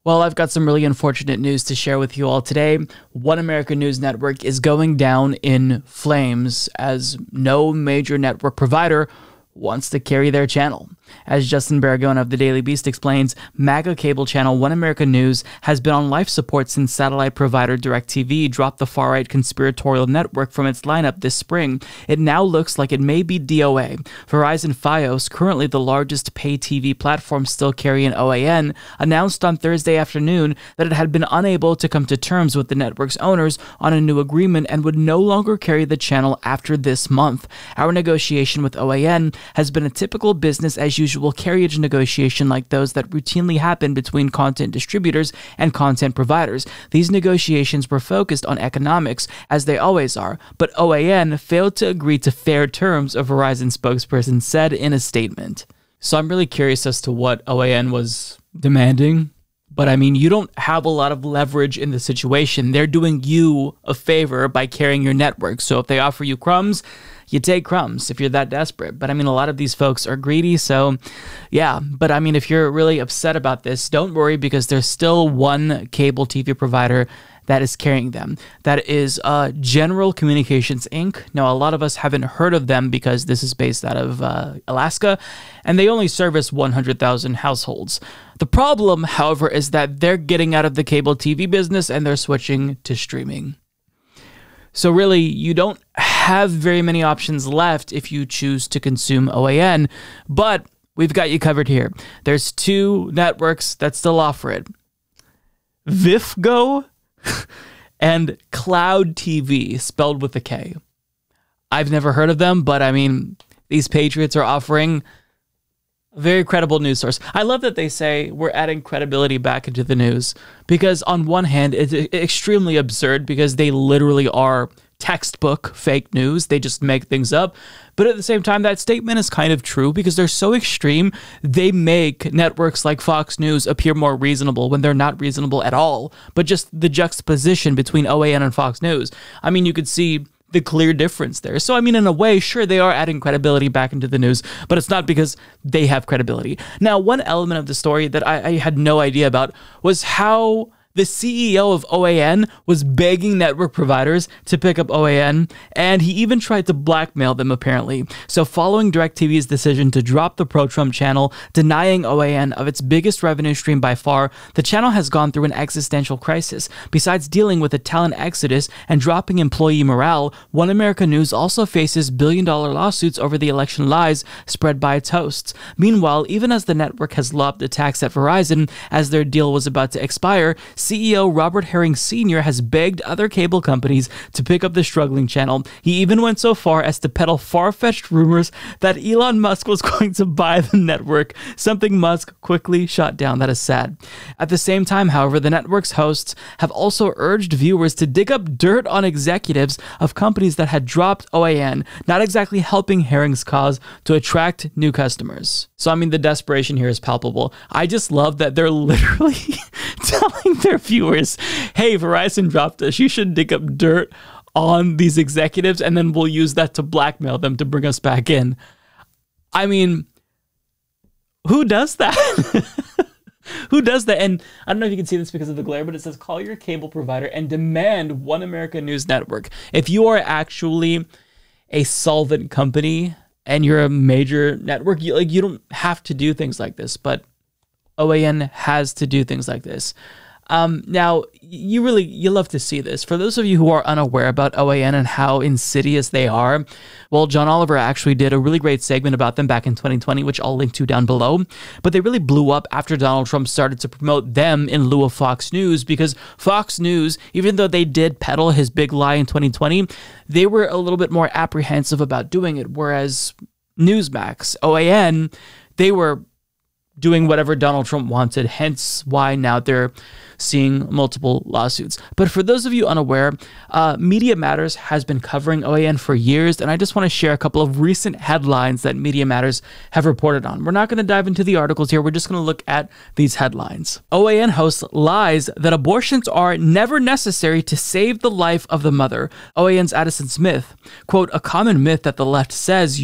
Well, I've got some really unfortunate news to share with you all today. One American News Network is going down in flames as no major network provider wants to carry their channel. As Justin Barragona of the Daily Beast explains, MAGA cable channel One American News has been on life support since satellite provider DirecTV dropped the far-right conspiratorial network from its lineup this spring. It now looks like it may be DOA. Verizon Fios, currently the largest pay TV platform still carrying OAN, announced on Thursday afternoon that it had been unable to come to terms with the network's owners on a new agreement and would no longer carry the channel after this month. Our negotiation with OAN has been a typical business as usual carriage negotiation like those that routinely happen between content distributors and content providers. These negotiations were focused on economics, as they always are, but OAN failed to agree to fair terms, a Verizon spokesperson said in a statement. So I'm really curious as to what OAN was demanding. But I mean, you don't have a lot of leverage in the situation. They're doing you a favor by carrying your network. So if they offer you crumbs, you take crumbs if you're that desperate. But I mean, a lot of these folks are greedy. So yeah, but I mean, if you're really upset about this, don't worry, because there's still one cable TV provider that is carrying them. That is General Communications Inc. Now, a lot of us haven't heard of them because this is based out of Alaska, and they only service 100,000 households. The problem, however, is that they're getting out of the cable TV business and they're switching to streaming. So really, you don't have very many options left if you choose to consume OAN, but we've got you covered here. There's two networks that still offer it. VIFGO and Cloud TV, spelled with a K. I've never heard of them, but I mean, these patriots are offering a very credible news source. I love that they say we're adding credibility back into the news, because on one hand, it's extremely absurd because they literally are textbook fake news. They just make things up. But at the same time, that statement is kind of true because they're so extreme. They make networks like Fox News appear more reasonable when they're not reasonable at all. But just the juxtaposition between OAN and Fox News, I mean, you could see the clear difference there. So, I mean, in a way, sure, they are adding credibility back into the news, but it's not because they have credibility. Now, one element of the story that I had no idea about was how the CEO of OAN was begging network providers to pick up OAN, and he even tried to blackmail them, apparently. So following DirecTV's decision to drop the pro-Trump channel, denying OAN of its biggest revenue stream by far, the channel has gone through an existential crisis. Besides dealing with a talent exodus and dropping employee morale, One American News also faces billion-dollar lawsuits over the election lies spread by its hosts. Meanwhile, even as the network has lobbed attacks at Verizon as their deal was about to expire, CEO Robert Herring Sr. has begged other cable companies to pick up the struggling channel. He even went so far as to peddle far-fetched rumors that Elon Musk was going to buy the network, something Musk quickly shot down. That is sad. At the same time, however, the network's hosts have also urged viewers to dig up dirt on executives of companies that had dropped OAN, not exactly helping Herring's cause to attract new customers. So, I mean, the desperation here is palpable. I just love that they're literally telling their viewers, hey, Verizon dropped us. You should dig up dirt on these executives, and then we'll use that to blackmail them to bring us back in. I mean, who does that? Who does that? And I don't know if you can see this because of the glare, but it says, call your cable provider and demand One American News Network. If you are actually a solvent company and you're a major network, you don't have to do things like this, but OAN has to do things like this. Now, you love to see this. For those of you who are unaware about OAN and how insidious they are, well, John Oliver actually did a really great segment about them back in 2020, which I'll link to down below. But they really blew up after Donald Trump started to promote them in lieu of Fox News, because Fox News, even though they did peddle his big lie in 2020, they were a little bit more apprehensive about doing it, whereas Newsmax, OAN, they were doing whatever Donald Trump wanted, hence why now they're seeing multiple lawsuits. But for those of you unaware, Media Matters has been covering OAN for years, and I just want to share a couple of recent headlines that Media Matters have reported on. We're not going to dive into the articles here. We're just going to look at these headlines. OAN host lies that abortions are never necessary to save the life of the mother. OAN's Addison Smith, quote, a common myth that the left says,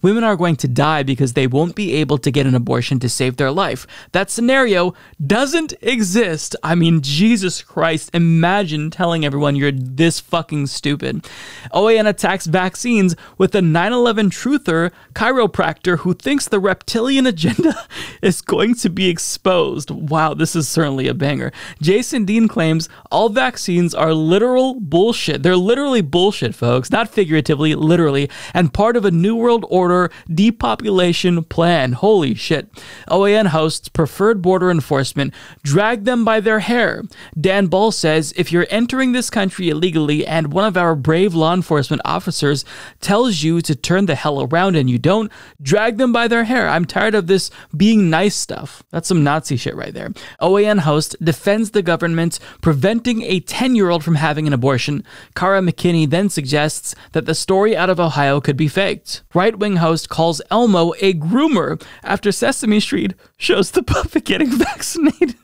women are going to die because they won't be able to get an abortion to save their life. That scenario doesn't exist. I mean, Jesus Christ, imagine telling everyone you're this fucking stupid. OAN attacks vaccines with a 9/11 truther chiropractor who thinks the reptilian agenda is going to be exposed. Wow, this is certainly a banger. Jason Dean claims all vaccines are literal bullshit. They're literally bullshit, folks, not figuratively, literally, and part of a New World Order depopulation plan. Holy shit. OAN hosts preferred border enforcement, drag them by their hair. Dan Ball says, if you're entering this country illegally and one of our brave law enforcement officers tells you to turn the hell around and you don't, drag them by their hair. I'm tired of this being nice stuff. That's some Nazi shit right there. OAN host defends the government preventing a 10-year-old from having an abortion. Cara McKinney then suggests that the story out of Ohio could be faked. Right-wing host calls Elmo a groomer after Sesame Street shows the puppet getting vaccinated.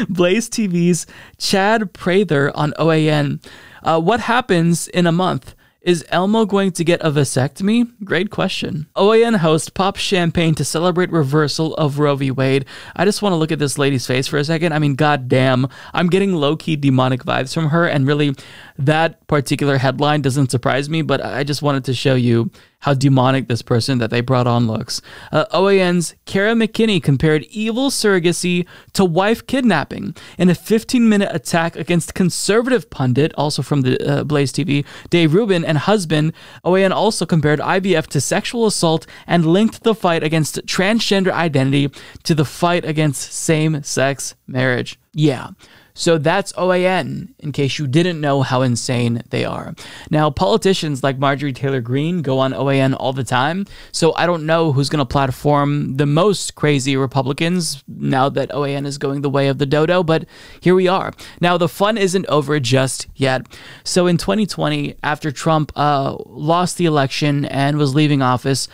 Blaze TV's Chad Prather on OAN. What happens in a month? Is Elmo going to get a vasectomy? Great question. OAN host pops champagne to celebrate reversal of Roe v. Wade. I just want to look at this lady's face for a second. I mean, goddamn, I'm getting low-key demonic vibes from her, and really, that particular headline doesn't surprise me, but I just wanted to show you how demonic this person that they brought on looks. OAN's Cara McKinney compared evil surrogacy to wife kidnapping in a 15-minute attack against conservative pundit, also from the Blaze TV, Dave Rubin, and husband. OAN also compared IVF to sexual assault and linked the fight against transgender identity to the fight against same-sex marriage. Yeah. So that's OAN, in case you didn't know how insane they are. Now, politicians like Marjorie Taylor Greene go on OAN all the time, so I don't know who's going to platform the most crazy Republicans now that OAN is going the way of the dodo, but here we are. Now, the fun isn't over just yet. So in 2020, after Trump lost the election and was leaving office,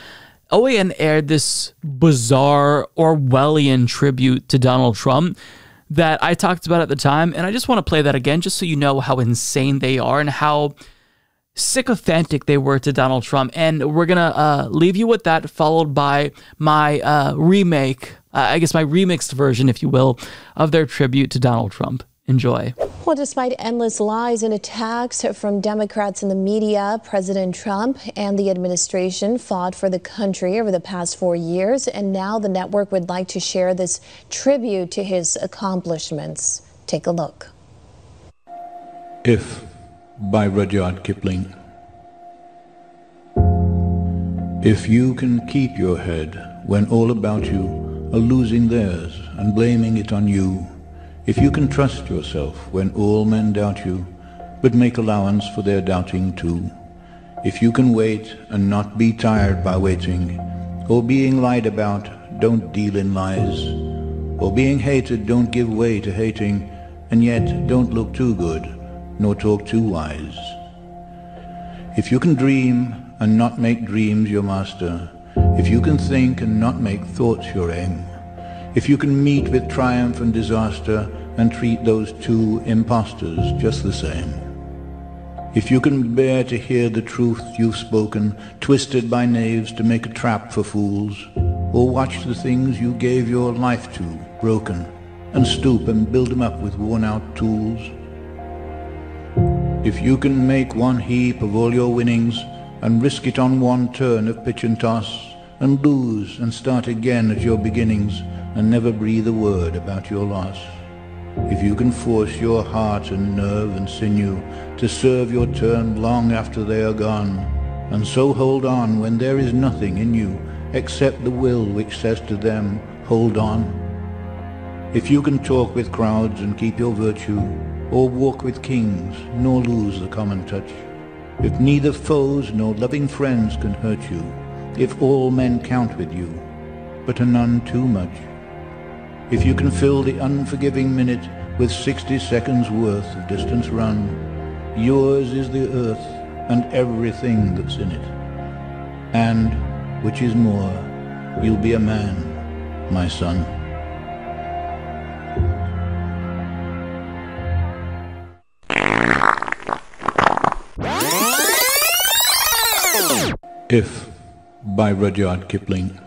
OAN aired this bizarre Orwellian tribute to Donald Trump that I talked about at the time, and I just want to play that again just so you know how insane they are and how sycophantic they were to Donald Trump. And we're going to leave you with that, followed by my remake, I guess my remixed version, if you will, of their tribute to Donald Trump. Enjoy. Well, despite endless lies and attacks from Democrats and the media, President Trump and the administration fought for the country over the past 4 years, and now the network would like to share this tribute to his accomplishments. Take a look. If, by Rudyard Kipling. If you can keep your head when all about you are losing theirs and blaming it on you, if you can trust yourself when all men doubt you, but make allowance for their doubting too, if you can wait and not be tired by waiting, or being lied about, don't deal in lies, or being hated, don't give way to hating, and yet don't look too good, nor talk too wise. If you can dream and not make dreams your master, if you can think and not make thoughts your aim, if you can meet with triumph and disaster and treat those two impostors just the same, if you can bear to hear the truth you've spoken, twisted by knaves to make a trap for fools, or watch the things you gave your life to broken, and stoop and build them up with worn-out tools, if you can make one heap of all your winnings and risk it on one turn of pitch and toss, and lose and start again at your beginnings, and never breathe a word about your loss. If you can force your heart and nerve and sinew to serve your turn long after they are gone, and so hold on when there is nothing in you except the will which says to them, hold on. If you can talk with crowds and keep your virtue, or walk with kings nor lose the common touch, if neither foes nor loving friends can hurt you, if all men count with you, but are none too much, If you can fill the unforgiving minute with 60 seconds worth of distance run, yours is the earth and everything that's in it. And, which is more, you'll be a man, my son. If, by Rudyard Kipling.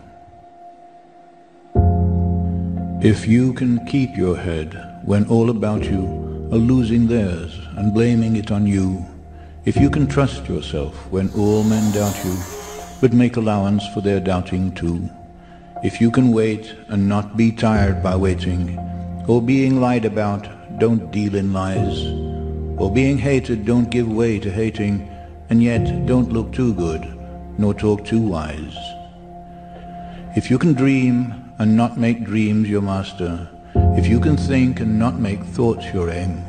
If you can keep your head when all about you are losing theirs and blaming it on you, if you can trust yourself when all men doubt you, but make allowance for their doubting too, if you can wait and not be tired by waiting, or being lied about, don't deal in lies, or being hated, don't give way to hating, and yet don't look too good, nor talk too wise. If you can dream and not make dreams your master, if you can think and not make thoughts your aim,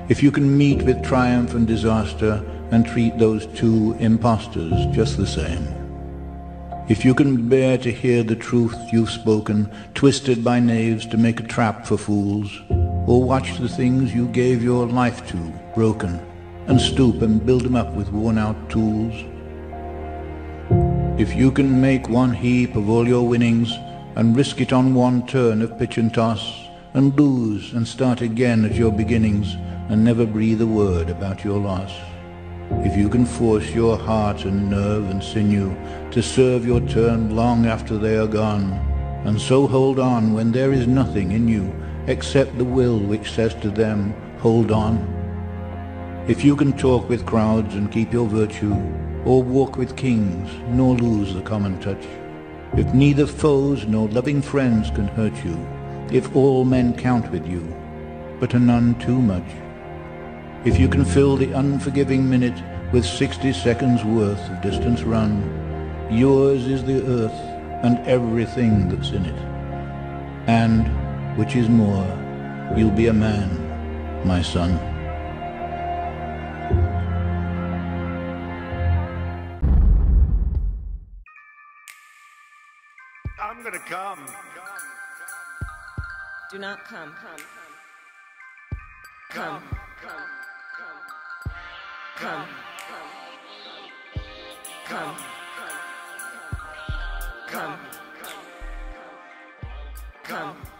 if you can meet with triumph and disaster and treat those two impostors just the same, if you can bear to hear the truth you've spoken twisted by knaves to make a trap for fools, or watch the things you gave your life to broken and stoop and build them up with worn-out tools, if you can make one heap of all your winnings and risk it on one turn of pitch and toss, and lose and start again at your beginnings, and never breathe a word about your loss. If you can force your heart and nerve and sinew to serve your turn long after they are gone, and so hold on when there is nothing in you except the will which says to them, hold on. If you can talk with crowds and keep your virtue, or walk with kings, nor lose the common touch, if neither foes nor loving friends can hurt you, if all men count with you, but are none too much, if you can fill the unforgiving minute with 60 seconds worth of distance run, yours is the earth and everything that's in it. And, which is more, you'll be a man, my son. I'm gonna come. Do not come. Come. Come. Come. Come. Come. Come.